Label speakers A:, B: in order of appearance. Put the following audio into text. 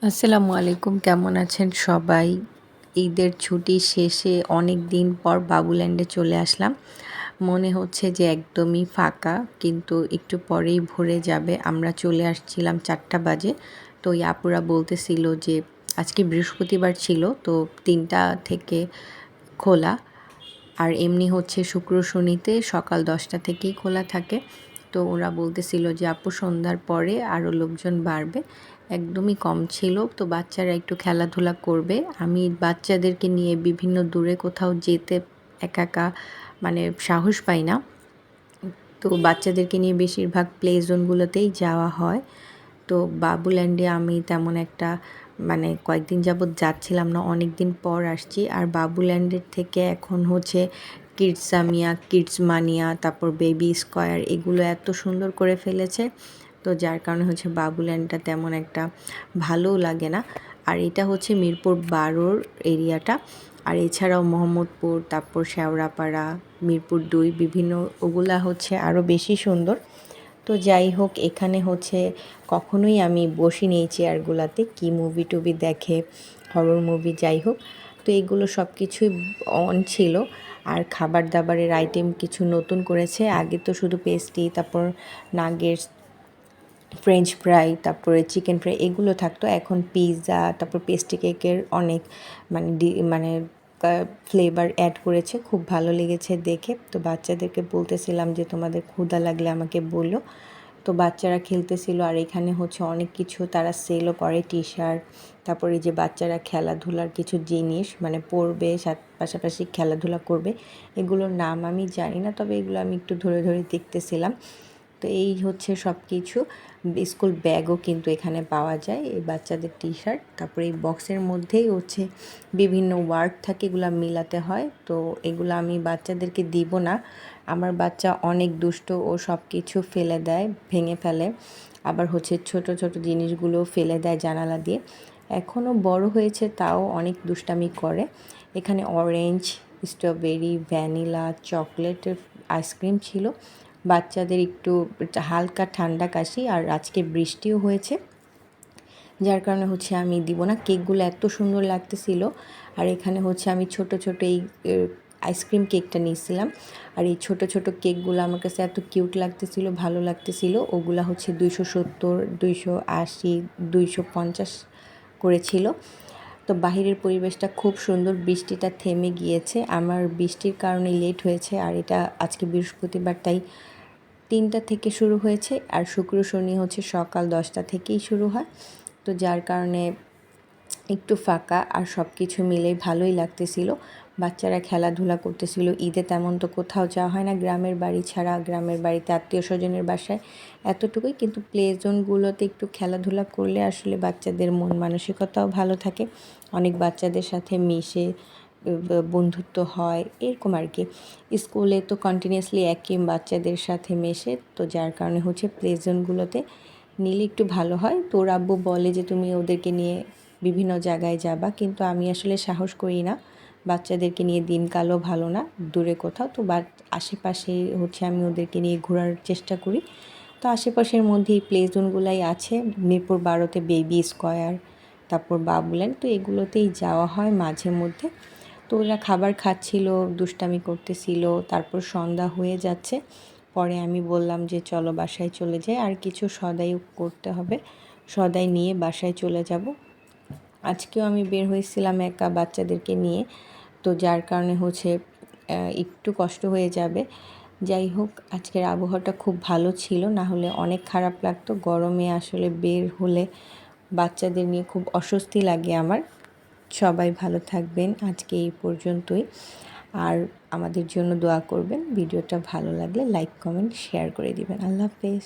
A: আসসালামু আলাইকুম, কেমন আছেন সবাই? ঈদের ছুটি শেষে অনেক দিন পর বাবুল্যান্ডে চলে আসলাম। মনে হচ্ছে যে একদমই ফাঁকা, কিন্তু একটু পরেই ভরে যাবে। আমরা চলে আসছিলাম 4টা বাজে। তো ওই আপুরা বলতেছিল যে আজকে বৃহস্পতিবার ছিল, তো 3টা থেকে খোলা। আর এমনি হচ্ছে শুক্র শনিতে সকাল 10টা থেকেই খোলা থাকে। তো ওরা বলতেছিল যে আপু সন্ধ্যার পরে আরও লোকজন বাড়বে, একদমই কম ছিল। তো বাচ্চারা একটু খেলাধুলা করবে। আমি বাচ্চাদেরকে নিয়ে বিভিন্ন দূরে কোথাও যেতে একা একা মানে সাহস পাই না। তো বাচ্চাদেরকে নিয়ে বেশিরভাগ প্লে জোনগুলোতেই যাওয়া হয়। তো বাবুল্যান্ডে আমি তেমন একটা কয়েকদিন যাবৎ যাচ্ছিলাম না, অনেক দিন পর আসছি। আর বাবুল্যান্ডের থেকে এখন হচ্ছে কিডসামিয়া, কিডস মানিয়া, তারপর বেবি স্কয়ার, এগুলো এত সুন্দর করে ফেলেছে। তো যার কারণে হচ্ছে বাবুল্যান্ডটা তেমন একটা ভালোও লাগে না। আর এটা হচ্ছে মিরপুর 12 এরিয়াটা। আর এছাড়াও মোহাম্মদপুর, তারপর শেওড়াপাড়া, মিরপুর 2 বিভিন্ন, ওগুলা হচ্ছে আরও বেশি সুন্দর। তো যাই হোক, এখানে হচ্ছে কখনোই আমি বসিনি এই চেয়ারগুলোতে, কি মুভি টুভি দেখে, হরর মুভি, যাই হোক। তো এগুলো সব কিছুই অন ছিল। আর খাবার দাবারের আইটেম কিছু নতুন করেছে। আগে তো শুধু পেস্ট্রি, তারপর নাগেটস, ফ্রেঞ্চ ফ্রাই, তারপরে চিকেন ফ্রাই, এগুলো থাকতো। এখন পিৎজা, তারপর পেস্ট্রি কেকের অনেক মানে ফ্লেভার অ্যাড করেছে। খুব ভালো লেগেছে দেখে। তো বাচ্চাদেরকে বলতেছিলাম যে তোমাদের ক্ষুধা লাগলে আমাকে বলো। তো বাচ্চারা খেলতেছিল। আর এখানে হচ্ছে অনেক কিছু তারা সেলও করে, টি শার্ট, তারপরে এই যে বাচ্চারা খেলাধুলার কিছু জিনিস পরবে, পাশাপাশি খেলাধুলা করবে। এগুলোর নাম আমি জানি না, তবে এগুলো আমি একটু ধরে ধরে দেখতেছিলাম। তো এই হচ্ছে সব কিছু। স্কুল ব্যাগও কিন্তু এখানে পাওয়া যায়, এই বাচ্চাদের টি শার্ট। তারপরে এই বক্সের মধ্যেই হচ্ছে বিভিন্ন ওয়ার্ড থাকে, এগুলো মিলাতে হয়। তো এগুলো আমি বাচ্চাদেরকে দিব না, আমার বাচ্চা অনেক দুষ্ট, ও সব কিছু ফেলে দেয়, ভেঙে ফেলে। আবার হচ্ছে ছোট ছোট জিনিসগুলো ফেলে দেয় জানালা দিয়ে। এখনও বড় হয়েছে, তাও অনেক দুষ্টামি করে। এখানে অরেঞ্জ, স্ট্রবেরি, ভ্যানিলা, চকলেটের আইসক্রিম ছিল। বাচ্চাদের একটু হালকা ঠান্ডা কাশি, আর আজকে বৃষ্টিও হয়েছে, যার কারণে হচ্ছে আমি দিব না। কেকগুলো এত সুন্দর লাগতেছিল। আর এখানে হচ্ছে আমি ছোট ছোট এই আইসক্রিম কেকটা নিয়েছিলাম। আর এই ছোট ছোট কেকগুলো আমার কাছে এত কিউট লাগতেছিল, ভালো লাগতেছিল। ওগুলা হচ্ছে 270, 280, 250 করেছিল। তো বাহিরের পরিবেশটা খুব সুন্দর। বৃষ্টিটা থেমে গিয়েছে, আমার বৃষ্টির কারণে লেট হয়েছে। আর এটা আজকে বৃহস্পতিবার, তাই 3টা থেকে শুরু হয়েছে। আর শুক্র শনি হচ্ছে সকাল 10টা থেকেই শুরু হয়। তো যার কারণে একটু ফাঁকা, আর সব কিছু মিলেই ভালোই লাগতেছিল। বাচ্চারা খেলাধুলা করতেছিল। ঈদে তেমন তো কোথাও যাওয়া হয় না গ্রামের বাড়ি ছাড়া, গ্রামের বাড়িতে আত্মীয় স্বজনের বাসায় এতটুকুই। কিন্তু প্লে জোনগুলোতে একটু খেলাধুলা করলে আসলে বাচ্চাদের মন মানসিকতাও ভালো থাকে, অনেক বাচ্চাদের সাথে মিশে বন্ধুত্ব হয়, এরকম আর কি। স্কুলে তো কন্টিনিউয়াসলি একই বাচ্চাদের সাথে মেশে, তো যার কারণে হচ্ছে প্লে জোনগুলোতে নিলে একটু ভালো হয়। তো ওর আব্বু বলে যে তুমি ওদেরকে নিয়ে বিভিন্ন জায়গায় যাবা, কিন্তু আমি আসলে সাহস করি না, বাচ্চাদেরকে নিয়ে দিনকালও ভালো না দূরে কোথাও। তো আশেপাশে হচ্ছে আমি ওদেরকে নিয়ে ঘোরার চেষ্টা করি। তো আশেপাশের মধ্যেই প্লে জোনগুলাই আছে। মিরপুর 12তে বেবি স্কয়ার, তারপর বাবুল্যান্ড, তো এগুলোতেই যাওয়া হয় মাঝে মধ্যে। তো ওরা খাবার খাচ্ছিল, দুষ্টামি করতেছিল। তারপর সন্ধ্যা হয়ে যাচ্ছে, পরে আমি বললাম যে চলো বাসায় চলে যাই, আর কিছু সদাইও করতে হবে, সদাই নিয়ে বাসায় চলে যাব। আজকেও আমি বের হয়েছিলাম একা বাচ্চাদেরকে নিয়ে, তো যার কারণে হচ্ছে একটু কষ্ট হয়ে যাবে। যাই হোক, আজকের আবহাওয়াটা খুব ভালো ছিল, না হলে অনেক খারাপ লাগতো। গরমে আসলে বের হলে বাচ্চাদের নিয়ে খুব অস্বস্তি লাগে আমার। সবাই ভালো থাকবেন, আজকে এই পর্যন্তই। আর আমাদের জন্য দোয়া করবেন। ভিডিওটা ভালো লাগলে লাইক, কমেন্ট, শেয়ার করে দিবেন। আল্লাহ হাফেজ।